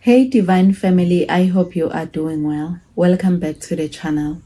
Hey Divine Family, I hope you are doing well. Welcome back to the channel.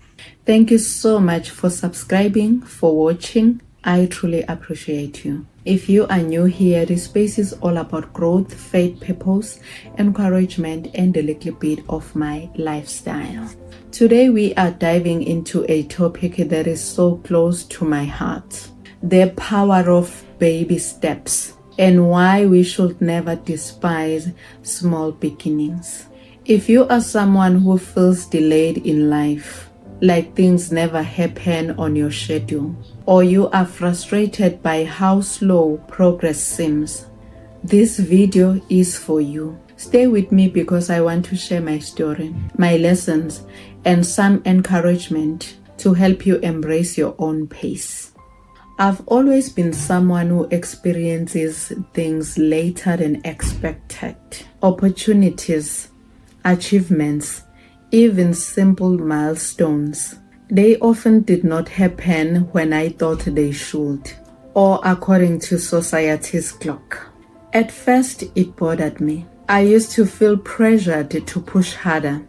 Thank you so much for subscribing, for watching. I truly appreciate you. If you are new here, this space is all about growth, faith, purpose, encouragement, and a little bit of my lifestyle. Today we are diving into a topic that is so close to my heart: the power of baby steps, and why we should never despise small beginnings. If you are someone who feels delayed in life, like things never happen on your schedule, or you are frustrated by how slow progress seems, this video is for you. Stay with me because I want to share my story, my lessons, and some encouragement to help you embrace your own pace. I've always been someone who experiences things later than expected. Opportunities, achievements, even simple milestones. They often did not happen when I thought they should, or according to society's clock. At first, it bothered me. I used to feel pressured to push harder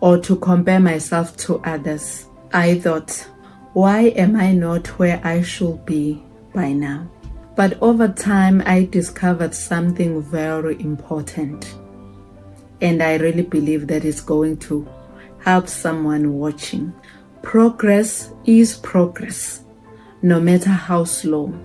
or to compare myself to others. I thought, why am I not where I should be by now? But over time, I discovered something very important. And I really believe that it's going to help someone watching. Progress is progress, no matter how slow.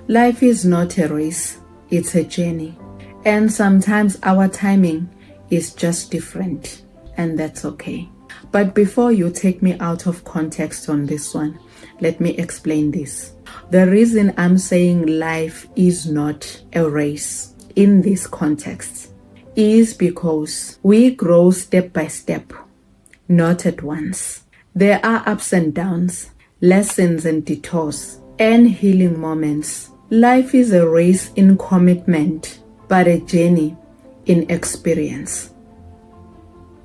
Life is not a race, it's a journey. And sometimes our timing is just different, and that's okay. But before you take me out of context on this one, let me explain this. The reason I'm saying life is not a race in this context is because we grow step by step, not at once. There are ups and downs, lessons and detours, and healing moments. Life is a race in commitment, but a journey in experience.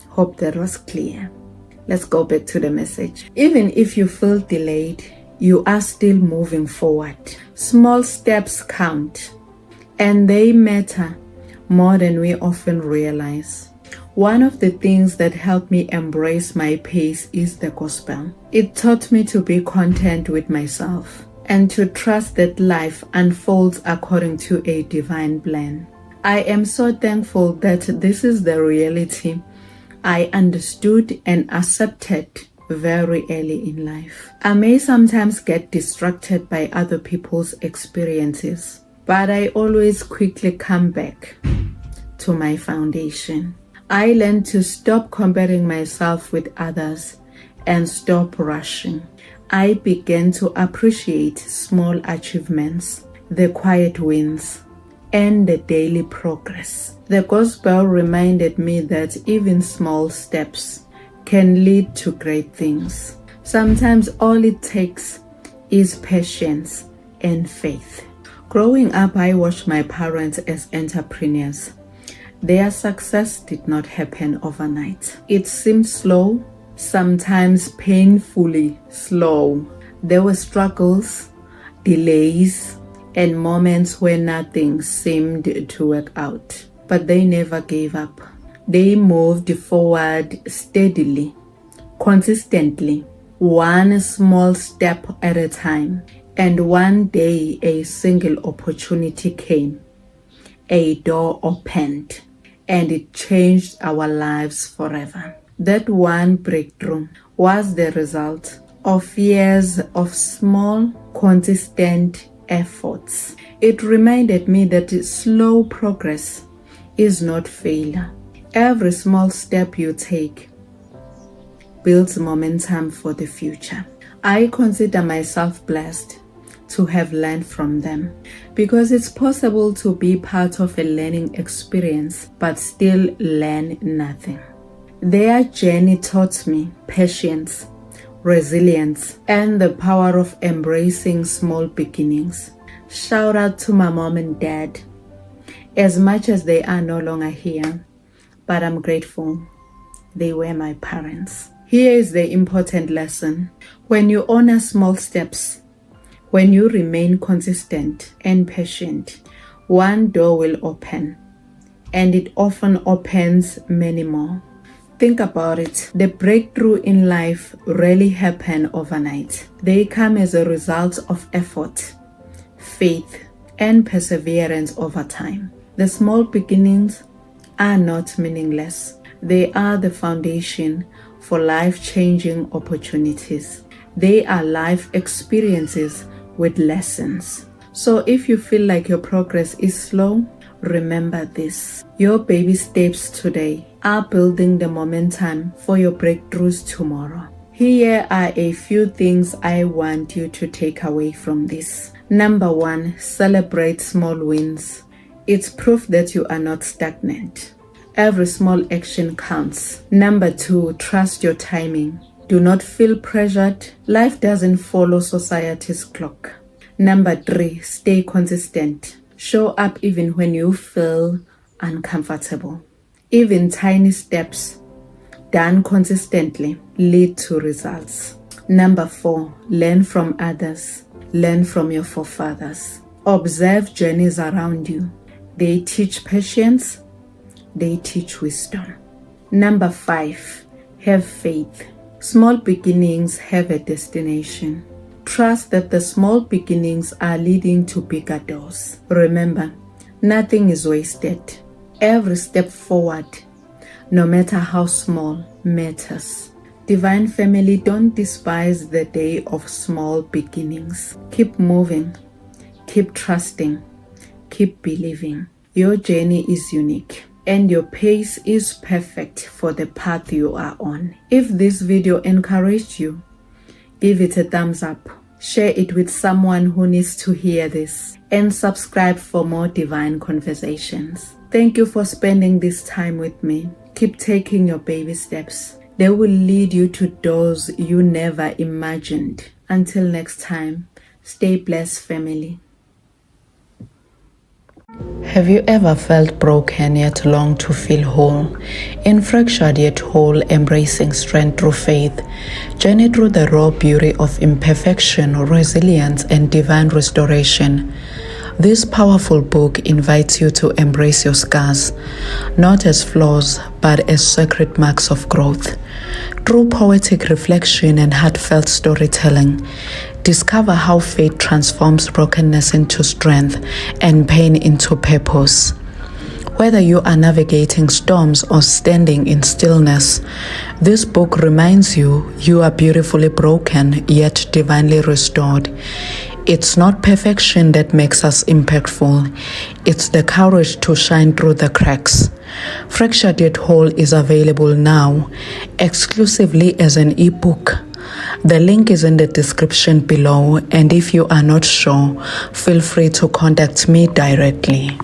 Hope that was clear. Let's go back to the message. Even if you feel delayed, you are still moving forward. Small steps count, and they matter more than we often realize. One of the things that helped me embrace my pace is the gospel. It taught me to be content with myself and to trust that life unfolds according to a divine plan. I am so thankful that this is the reality I understood and accepted very early in life. I may sometimes get distracted by other people's experiences, but I always quickly come back to my foundation. I learned to stop comparing myself with others and stop rushing. I began to appreciate small achievements, the quiet wins, and the daily progress. The gospel reminded me that even small steps can lead to great things. Sometimes all it takes is patience and faith. Growing up, I watched my parents as entrepreneurs. Their success did not happen overnight. It seemed slow, sometimes painfully slow. There were struggles, delays, and moments where nothing seemed to work out. But they never gave up. They moved forward steadily, consistently, one small step at a time. And one day a single opportunity came, a door opened, and it changed our lives forever. That one breakthrough was the result of years of small, consistent efforts. It reminded me that slow progress is not failure. Every small step you take builds momentum for the future. I consider myself blessed to have learned from them, because it's possible to be part of a learning experience but still learn nothing. Their journey taught me patience, resilience, and the power of embracing small beginnings. Shout out to my mom and dad. As much as they are no longer here, but I'm grateful they were my parents. Here is the important lesson. When you honor small steps, when you remain consistent and patient, one door will open and it often opens many more. Think about it. The breakthrough in life rarely happen overnight. They come as a result of effort, faith, and perseverance over time. The small beginnings are not meaningless. They are the foundation for life-changing opportunities. They are life experiences with lessons. So if you feel like your progress is slow, remember this. Your baby steps today are building the momentum for your breakthroughs tomorrow. Here are a few things I want you to take away from this. Number 1, celebrate small wins. It's proof that you are not stagnant. Every small action counts. Number 2, trust your timing. Do not feel pressured. Life doesn't follow society's clock. Number 3, stay consistent. Show up even when you feel uncomfortable. Even tiny steps done consistently lead to results. Number 4, learn from others. Learn from your forefathers. Observe journeys around you. They teach patience. They teach wisdom. Number 5, have faith. Small beginnings have a destination. Trust that the small beginnings are leading to bigger doors. Remember, nothing is wasted. Every step forward, no matter how small, matters. Divine family, don't despise the day of small beginnings. Keep moving, keep trusting, keep believing. Your journey is unique and your pace is perfect for the path you are on. If this video encouraged you, give it a thumbs up. Share it with someone who needs to hear this, and subscribe for more divine conversations. Thank you for spending this time with me. Keep taking your baby steps. They will lead you to doors you never imagined. Until next time, stay blessed, family. Have you ever felt broken yet longed to feel whole? In Fractured Yet Whole, Embracing Strength Through Faith, journey through the raw beauty of imperfection, resilience, and divine restoration. This powerful book invites you to embrace your scars, not as flaws, but as sacred marks of growth. Through poetic reflection and heartfelt storytelling, discover how faith transforms brokenness into strength and pain into purpose. Whether you are navigating storms or standing in stillness, this book reminds you you are beautifully broken yet divinely restored. It's not perfection that makes us impactful. It's the courage to shine through the cracks. Fractured Yet Whole is available now, exclusively as an ebook. The link is in the description below, and if you are not sure, feel free to contact me directly.